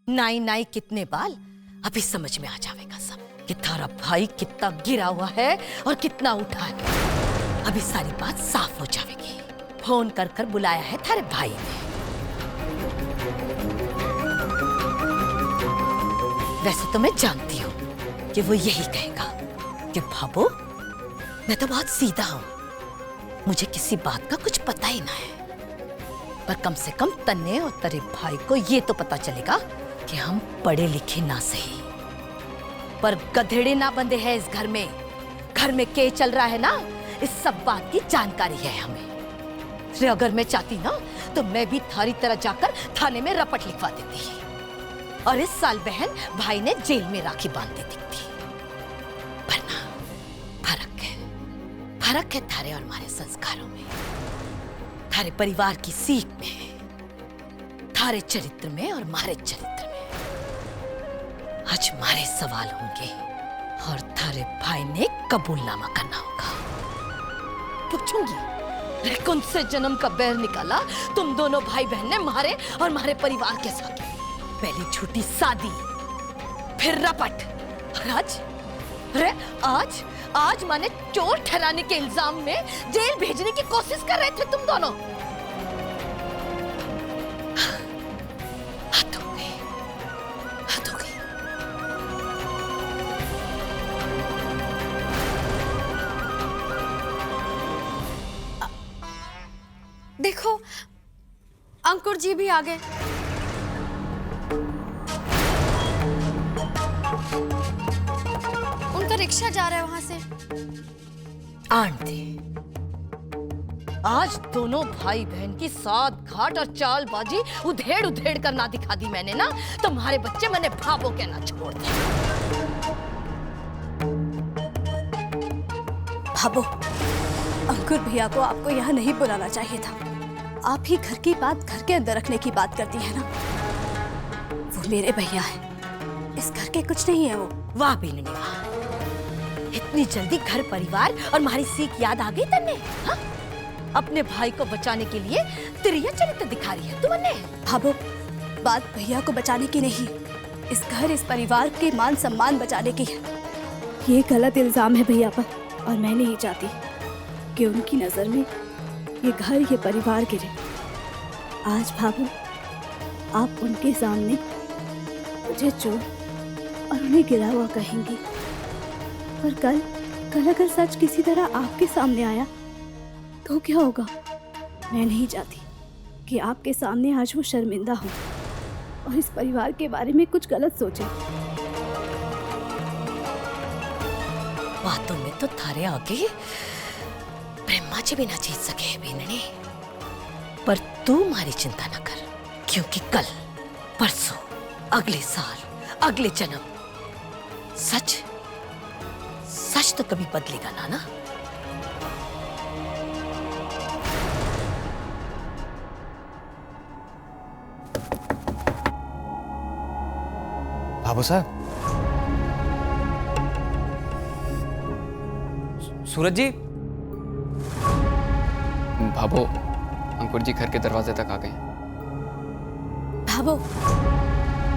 नाई नाई कितने बाल, अभी समझ में आ जाएगा सब कि थारा भाई कितना गिरा हुआ है और कितना उठा है। अभी सारी बात साफ हो जाएगी। फोन कर कर बुलाया है थारे भाई ने। वैसे तो मैं जानती हूँ कि वो यही कहेगा कि भाभो मैं तो बहुत सीधा हूँ, मुझे किसी बात का कुछ पता ही ना है। पर कम से कम तन्ने और तेरे भाई को ये तो पता चलेगा कि हम पढ़े लिखे ना सही पर गधेड़े ना बंधे हैं इस घर में। घर में क्या चल रहा है ना, इस सब बात की जानकारी है हमें। फिर अगर मैं चाहती ना तो मैं भी थारी तरह जाकर थाने में रपट लिखवा देती और इस साल बहन भाई ने जेल में राखी बांध देती थी। पर ना, फर्क है थारे और हमारे संस्कारों में, थारे परिवार की सीख में, थारे चरित्र में और हमारे चरित्र में। आज हमारे सवाल होंगे और थारे भाई ने कबूलनामा करना होगा। पूछूंगी कौन से जन्म का बैर निकाला तुम दोनों भाई बहन ने हमारे और हमारे परिवार के साथ। पहले झूठी शादी, फिर रपट, और आज माने चोर ठहराने के इल्जाम में जेल भेजने की कोशिश कर रहे थे तुम दोनों। हद हो गई। देखो अंकुर जी भी आ गए। उनका रिक्शा जा रहा है वहां से। आंटी, आज दोनों भाई बहन की साथ घाट और चालबाजी उधेड़ उधेड़ कर ना दिखा दी मैंने ना, तुम्हारे बच्चे मैंने भाभो कहना छोड़ दिया। भाभो, अंकुर भैया को आपको यहाँ नहीं बुलाना चाहिए था। आप ही घर की बात घर के अंदर रखने की बात करती है ना। वो मेरे भैया है, इस घर के कुछ नहीं है वो। वाह बीननी वाह, इतनी जल्दी घर परिवार और हमारी सीख याद आ गई तन्ने? हाँ? अपने भाई को बचाने के लिए तिरिया चरित्र दिखा रही है तुमने। भाभो, बात भैया को बचाने की नहीं, इस घर इस परिवार के मान सम्मान बचाने की है। ये गलत इल्जाम है भैया पर और मैं नहीं चाहती कि उनकी नजर में ये घर ये परिवार गिरे। आज भाभो आप उनके सामने मुझे चोर और उन्हें गिरा हुआ कहेंगी, पर कल अगर सच किसी तरह आपके सामने आया तो क्या होगा? मैं नहीं चाहती कि आपके सामने आज वो शर्मिंदा हो और इस परिवार के बारे में कुछ गलत सोचे। बातों में तो थारे आगे ब्रह्मा जी भी ना जीत सके बीननी। पर तू हमारी चिंता न कर, क्योंकि कल, परसों, अगले साल, अगले जन्म सच तो कभी बदलेगा ना। भाभो साहब, सूरज जी। भाभो, अंकुर जी घर के दरवाजे तक आ गए। भाभो,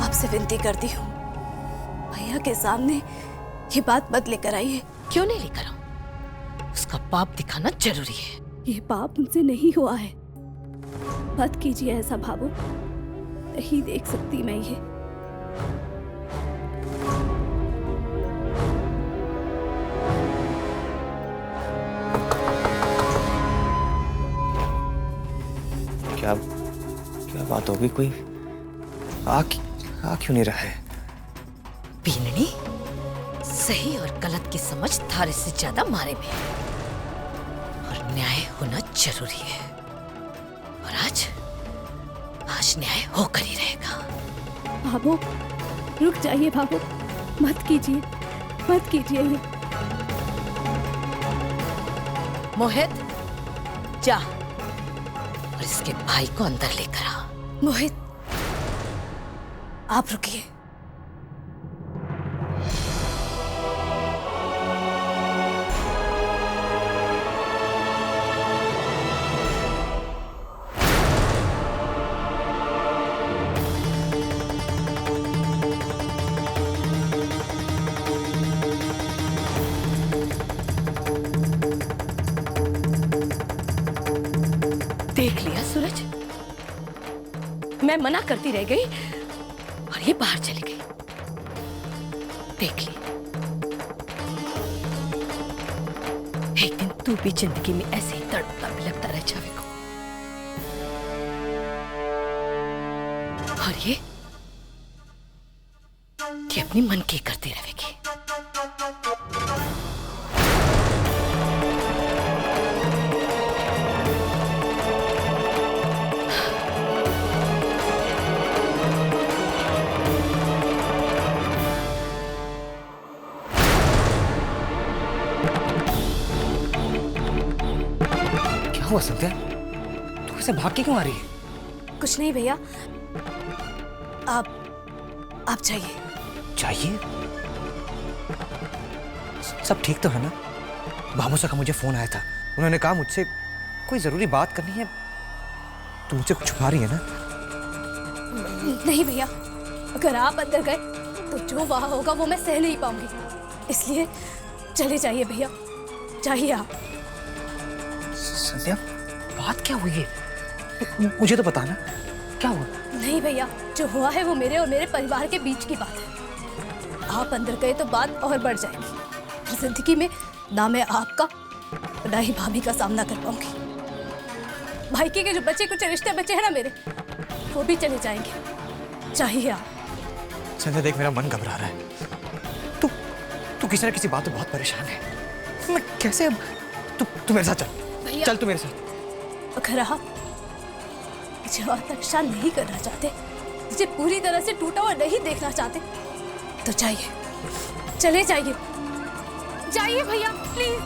आपसे विनती करती हूँ, भैया के सामने ये बात मत लेकर आइए। क्यों नहीं लेकर आऊं? उसका पाप दिखाना जरूरी है। ये पाप उनसे नहीं हुआ है, मत कीजिए ऐसा भाभो, नहीं देख सकती मैं ये। क्या बात होगी? कोई आ क्यों नहीं रहा है? बीननी, सही और गलत की समझ थारे से ज्यादा मारे में है और न्याय होना जरूरी है। और आज न्याय होकर ही रहेगा। भाभो, रुक जाइए भाभो, मत कीजिए ये। मोहित, जा और इसके भाई को अंदर लेकर आ। मोहित, आप रुकिए। मैं मना करती रह गई और ये बाहर चली गई। देख ली, एक दिन तू भी जिंदगी में ऐसे ही तड़पता बिलखता रह जाएगा। और ये अपनी मन की करती रहेगी। क्या हुआ संध्या? तू ऐसे भाग के क्यों आ रही है? कुछ नहीं भैया, आप जाइए। चाहिए? सब ठीक तो है ना? भामुसा का मुझे फोन आया था, उन्होंने कहा मुझसे कोई जरूरी बात करनी है। तू मुझसे कुछ छुपा रही है ना? नहीं भैया, अगर आप अंदर गए तो जो वहां होगा वो मैं सह नहीं पाऊंगी, इसलिए चले जाइए भैया, जाइए आप। संध्या, बात क्या हुई है? मुझे तो बताना, क्या हुआ? नहीं भैया, जो हुआ है वो मेरे और मेरे परिवार के बीच की बात है। आप अंदर गए तो बात और बढ़ जाएगी। फिर जिंदगी में ना मैं आपका ना ही भाभी का सामना कर पाऊंगी। भाई के जो बच्चे कुछ रिश्ते बचे हैं ना मेरे, वो भी चले जाएंगे। चाहिए आप। संध्या देख, मेरा मन घबरा रहा है। तू किसी न किसी बात में बहुत परेशान है। मैं कैसे अब? तू मेरे साथ चल। चल तू मेरे साथ। अगर आप मुझे और परेशान नहीं करना चाहते, मुझे पूरी तरह से टूटा हुआ नहीं देखना चाहते, तो जाइए, चले जाइए, जाइए भैया प्लीज,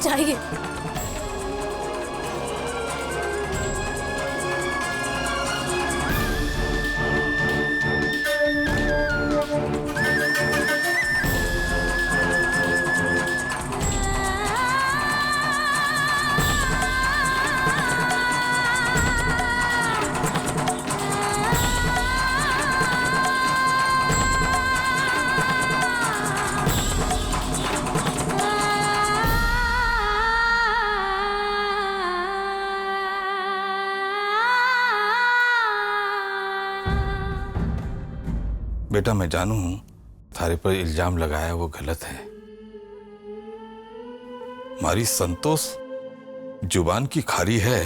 जाइए। बेटा, मैं जानू हूं थारे पर इल्जाम लगाया वो गलत है। हमारी संतोष जुबान की खरी है,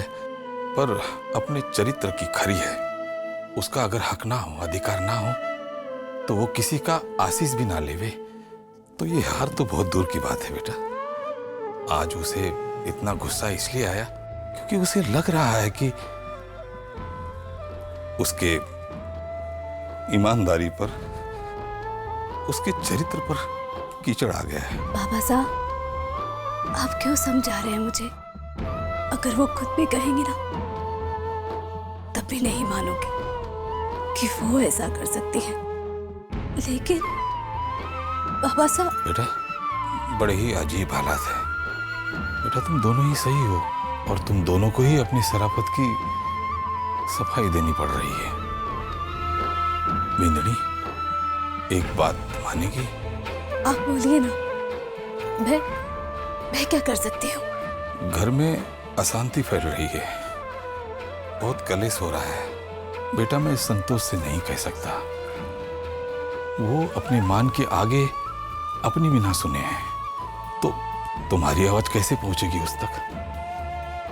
पर अपने चरित्र की खरी है। उसका अगर हक ना हो, अधिकार ना हो, तो वो किसी का आशीष भी ना लेवे, तो ये हार तो बहुत दूर की बात है बेटा। आज उसे इतना गुस्सा इसलिए आया क्योंकि उसे लग रहा है कि उसके ईमानदारी पर, उसके चरित्र पर कीचड़ आ गया है। बाबा साहब, आप क्यों समझा रहे हैं मुझे? अगर वो खुद भी कहेंगे ना, तब भी नहीं मानोगे कि वो ऐसा कर सकती है। लेकिन बाबा साहब। बेटा, बड़े ही अजीब हालात है बेटा। तुम दोनों ही सही हो और तुम दोनों को ही अपनी शराफत की सफाई देनी पड़ रही है। बिंदनी, एक बात मानेगी? आप बोलिए ना, मैं क्या कर सकती हूँ? घर में अशांति फैल रही है, बहुत कलेश हो रहा है। बेटा, मैं संतोष से नहीं कह सकता, वो अपने मान के आगे अपनी भी ना सुने हैं, तो तुम्हारी आवाज कैसे पहुंचेगी उस तक?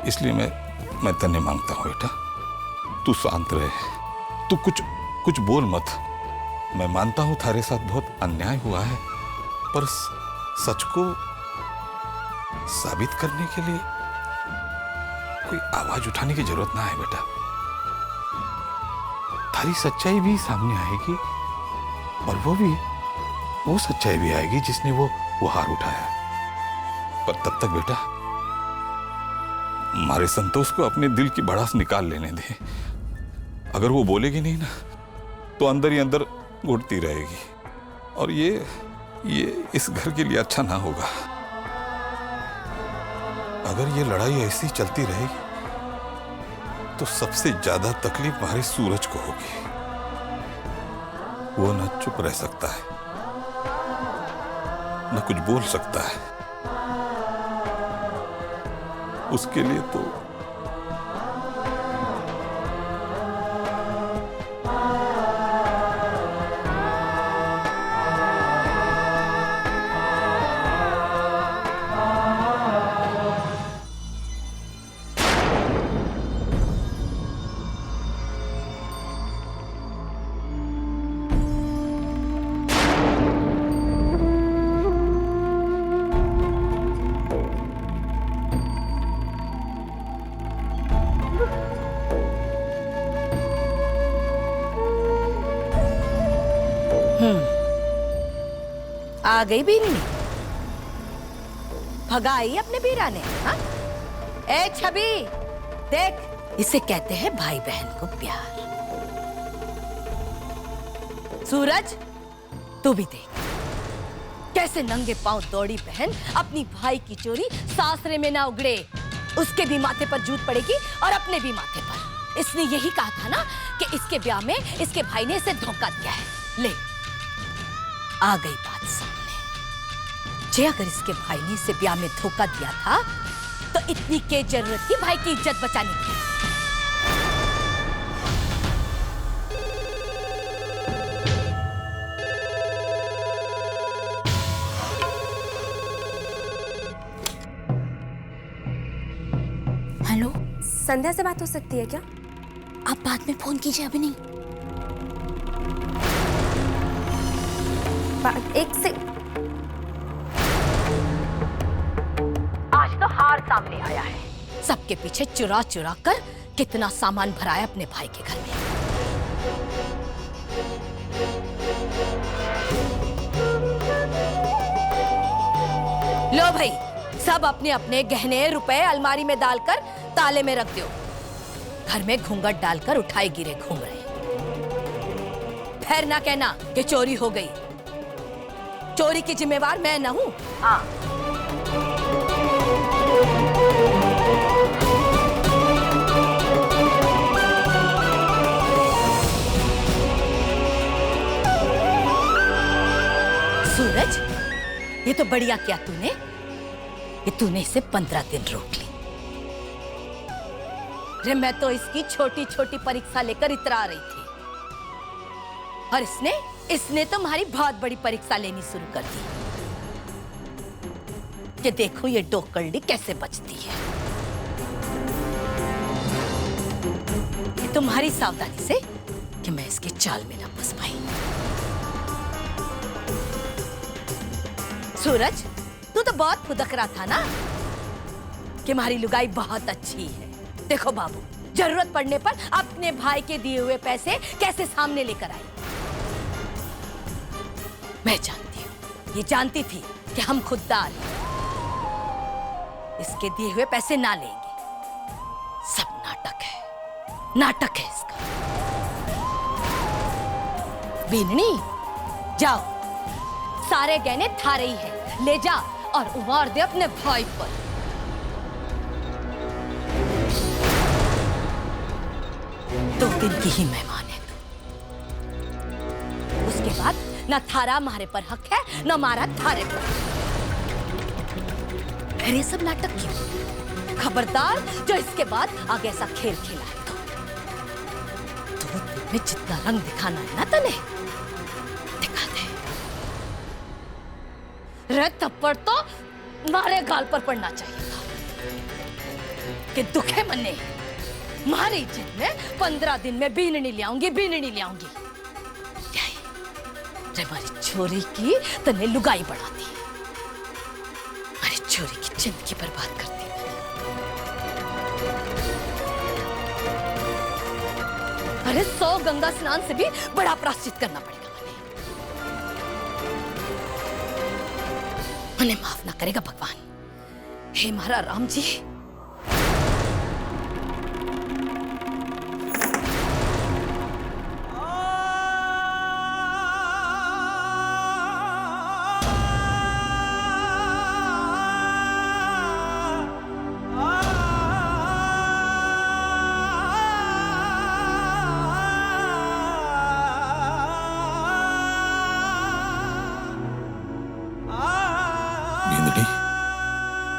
इसलिए मैं तन्ने मांगता हूं बेटा, तू शांत रहे, तू कुछ बोल मत। मैं मानता हूं थारे साथ बहुत अन्याय हुआ है, पर सच को साबित करने के लिए कोई आवाज उठाने की जरूरत ना है बेटा। थारी सच्चाई भी सामने आएगी, और वो सच्चाई भी आएगी जिसने वो हार उठाया। पर तब तक बेटा, हमारे संतोष को अपने दिल की भड़ास निकाल लेने दे। अगर वो बोलेगी नहीं ना, तो अंदर ही अंदर घुटती रहेगी, और ये इस घर के लिए अच्छा ना होगा। अगर ये लड़ाई ऐसी चलती रहेगी, तो सबसे ज्यादा तकलीफ हमारे सूरज को होगी। वो न चुप रह सकता है, न कुछ बोल सकता है। उसके लिए तो आ गई बीनी, भगाई अपने बीरा ने। हाँ? ए छवि देख, इसे कहते हैं भाई बहन को प्यार। सूरज तू भी देख, कैसे नंगे पांव दौड़ी बहन अपनी भाई की चोरी सासरे में ना उगड़े। उसके भी माथे पर जूत पड़ेगी और अपने भी माथे पर। इसने यही कहा था ना कि इसके ब्याह में इसके भाई ने इसे धोखा दिया है। ले आ गई बात सामने। जे अगर इसके भाई ने इसे ब्याह में धोखा दिया था तो इतनी क्या जरूरत थी भाई की इज्जत बचाने की। हेलो, संध्या से बात हो सकती है क्या? आप बाद में फोन कीजिए, अभी नहीं। एक से आज तो हार सामने आया है। सबके पीछे चुरा चुरा कर कितना सामान भरा है अपने भाई के घर में। लो भाई, सब अपने अपने गहने रुपए अलमारी में डालकर ताले में रख दो। घर में घूंघट डालकर उठाए गिरे घूम रहे। फिर ना कहना कि चोरी हो गई। चोरी की जिम्मेवार मैं न हूं। हाँ। सूरज, ये तो बढ़िया किया तूने कि तूने इसे 15 दिन रोक ली। रे मैं तो इसकी छोटी छोटी परीक्षा लेकर इतरा रही थी और इसने तो हमारी बहुत बड़ी परीक्षा लेनी शुरू कर दी कि देखो ये डोकल्डी कैसे बचती है। ये तुम्हारी सावधानी से कि मैं इसके चाल में ना फंस पाई। सूरज, तू तो बहुत फुदक रहा था ना कि हमारी लुगाई बहुत अच्छी है। देखो बाबू, जरूरत पड़ने पर अपने भाई के दिए हुए पैसे कैसे सामने लेकर आई। मैं जानती हूँ, ये जानती थी कि हम खुददार हैं। इसके दिए हुए पैसे ना लेंगे। सब नाटक है, नाटक है इसका। बीननी, जाओ, सारे गहने थारे ही हैं, ले जा और उवार दे अपने भाई पर। दो दिन की ही मेहमान है तू। उसके बाद ना थारा हमारे पर हक है, ना हमारा थारे पर। फिर ये सब नाटक क्यों? खबरदार जो इसके बाद आगे ऐसा खेल खेला है तो 2 दिन में जितना रंग दिखाना है ना तने, दिखा दे। रे थप्पड़ तो मारे गाल पर पड़ना चाहिए था कि दुखे मने मारी इज्जत में 15 दिन में बीननी ले आऊंगी, बीननी ले आऊंगी। हमारी छोरी की तने लुगाई बढ़ाती है, हमारी छोरी की जिंदगी बर्बाद करती है। अरे 100 गंगा स्नान से भी बड़ा प्रायश्चित करना पड़ेगा उन्हें माफ ना करेगा भगवान। हे हमारा राम जी,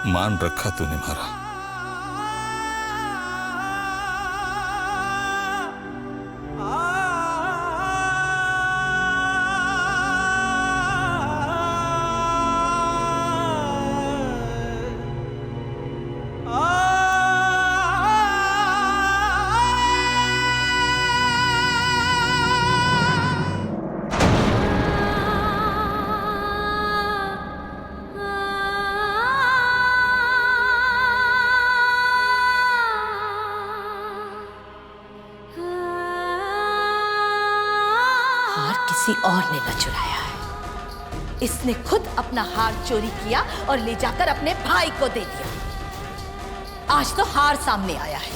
मान रखा तूने मारा। हार किसी और ने न चुराया है। इसने खुद अपना हार चोरी किया और ले जाकर अपने भाई को दे दिया। आज तो हार सामने आया है।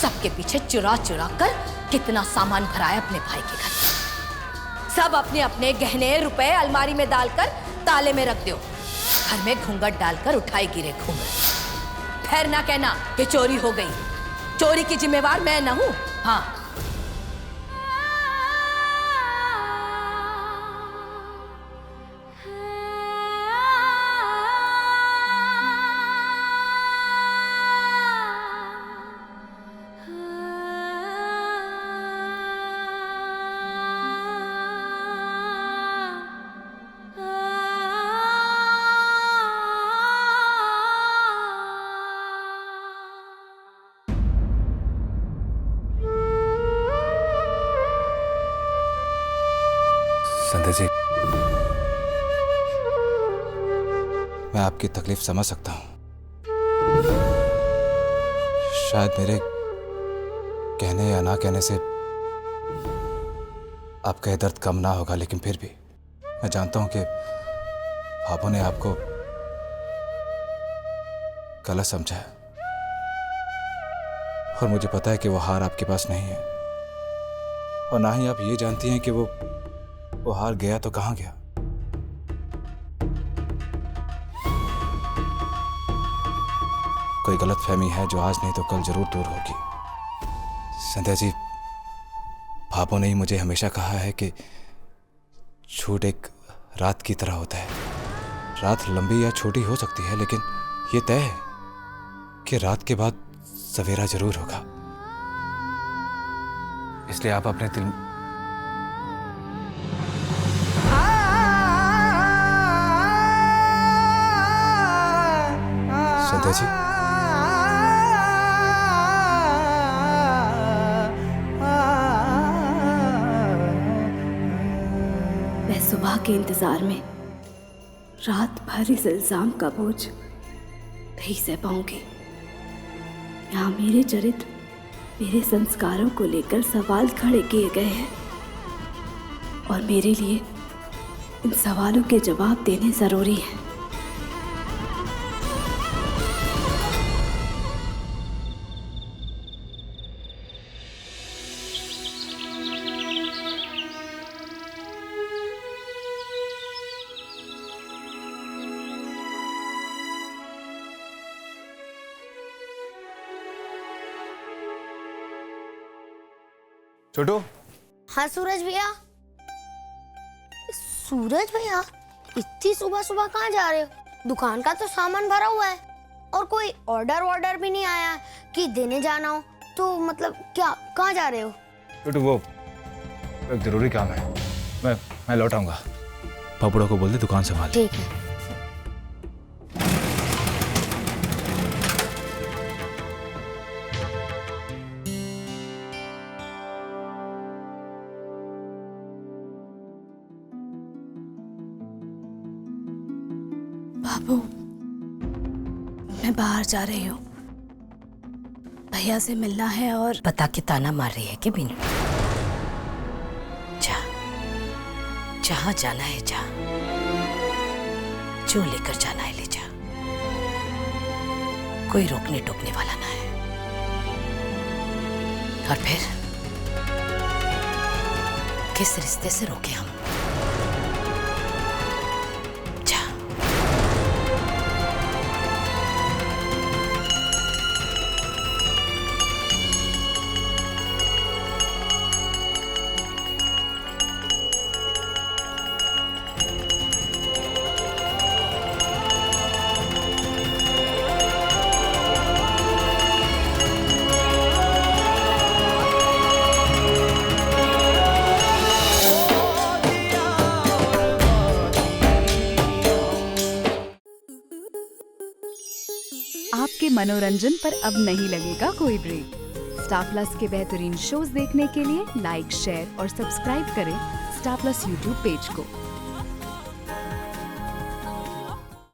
सबके पीछे चुरा चुरा कर कितना सामान भराया अपने भाई के घर। सब अपने अपने गहने रुपए अलमारी में डालकर ताले में रख दो। घर में घूंघट डालकर उठाए गिरे घूंघट। फिर ना कहना कि चोरी हो गई। चोरी की जिम्मेवार मैं न हूं। हाँ, संध्या जी, मैं आपकी तकलीफ समझ सकता हूं। शायद मेरे कहने या ना कहने से आपका दर्द कम ना होगा, लेकिन फिर भी मैं जानता हूं कि पापा ने आपको गलत समझा है। और मुझे पता है कि वो हार आपके पास नहीं है, और ना ही आप ये जानती हैं कि वो हार गया तो कहां गया। कोई गलतफहमी है जो आज नहीं तो कल जरूर दूर होगी। संध्या जी, पापा ने ही मुझे हमेशा कहा है कि झूठ एक रात की तरह होता है। रात लंबी या छोटी हो सकती है, लेकिन यह तय है कि रात के बाद सवेरा जरूर होगा। इसलिए आप अपने दिल संध्या जी, मैं सुबह के इंतजार में रात भर इस इल्जाम का बोझ नहीं सह पाऊंगी। यहाँ मेरे चरित्र, मेरे संस्कारों को लेकर सवाल खड़े किए गए हैं, और मेरे लिए इन सवालों के जवाब देने जरूरी है। छोटू। हाँ सूरज भैया। सूरज भैया, इतनी सुबह सुबह कहाँ जा रहे हो? दुकान का तो सामान भरा हुआ है, और कोई ऑर्डर भी नहीं आया कि देने जाना हो। तो मतलब क्या, कहाँ जा रहे हो? छोटू, वो एक जरूरी काम है। मैं लौट आऊंगा। पापड़ा को बोल दे दुकान संभाल। ठीक है। बाबू, मैं बाहर जा रही हूँ। भैया से मिलना है। और बता के ताना मार रही है कि बिन? जा, जहां जाना है जा, जो लेकर जाना है ले जा। कोई रोकने टोकने वाला ना है। और फिर किस रिश्ते से रोके हम? आपके मनोरंजन पर अब नहीं लगेगा कोई ब्रेक। स्टार प्लस के बेहतरीन शोज देखने के लिए लाइक, शेयर और सब्सक्राइब करें स्टार प्लस यूट्यूब पेज को।